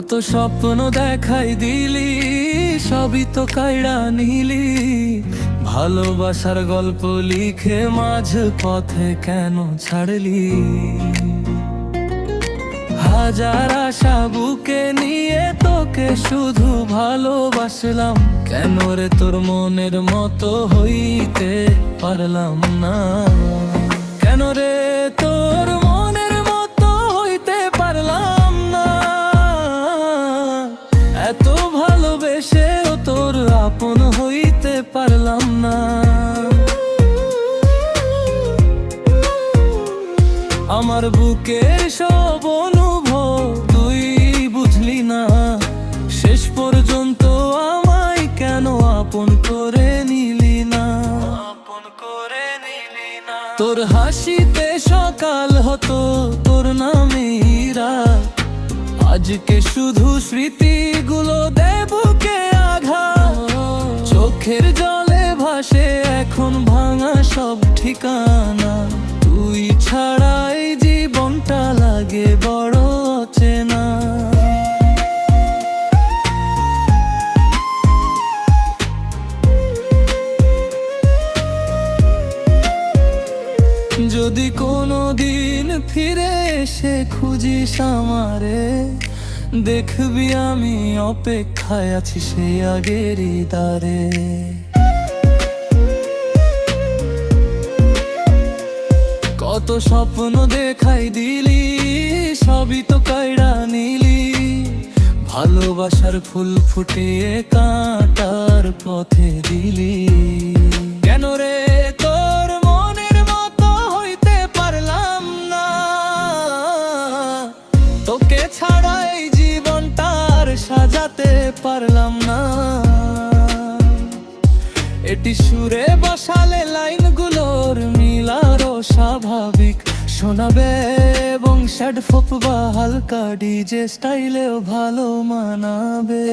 কত স্বপ্ন দেখাই দিলি, সবই তো কাইড়া নিলি। ভালোবাসার গল্প লিখে মাঝ পথে কেন ছাড়লি? হাজার আশা বুকে নিয়ে তোকে শুধু ভালোবাসলাম, কেন রে তোর মনের মতো হইতে পারলাম না? কেন রে তোর মনের মতো হইতে পারলাম না? এত ভালোবেসেও তোর আপন হইতে পারলাম না। আমার বুকের সব অনুভব তুই বুঝলি না, শেষ পর্যন্ত আমায় কেন আপন করে নিলি না? তোর হাসিতে সকাল হতো, তোর নামে রাত, আজকে শুধু স্মৃতিগুলো দেয় বুকে আঘাত। চোখের জলে ভাসে এখন ভাঙা সব ঠিকানা, তুই ছাড়া এই জীবনটা লাগে বড় অচেনা। যদি কোনোদিন ফিরে এসে খুঁজিস আমারে, দেখবি আমি অপেক্ষায় আছি সেই আগেরই দ্বারে। কত স্বপ্ন দেখাই দিলি, সবই তো কাইড়া নিলি। ভালোবাসার ফুল ফুটিয়ে কাঁটার পথে দিলি। কেন রে তোর মনের মতো হইতে পারলাম না? তোকে ছাড়া এই জীবনটার সাজাতে পারলাম না। এটি সুরে বসালে লাইনগুলোর মিলারও স্বাভাবিক শোনাবে, এবং শ্যাড ফোপ বা হালকা ডিজে স্টাইলেও ভালো মানাবে।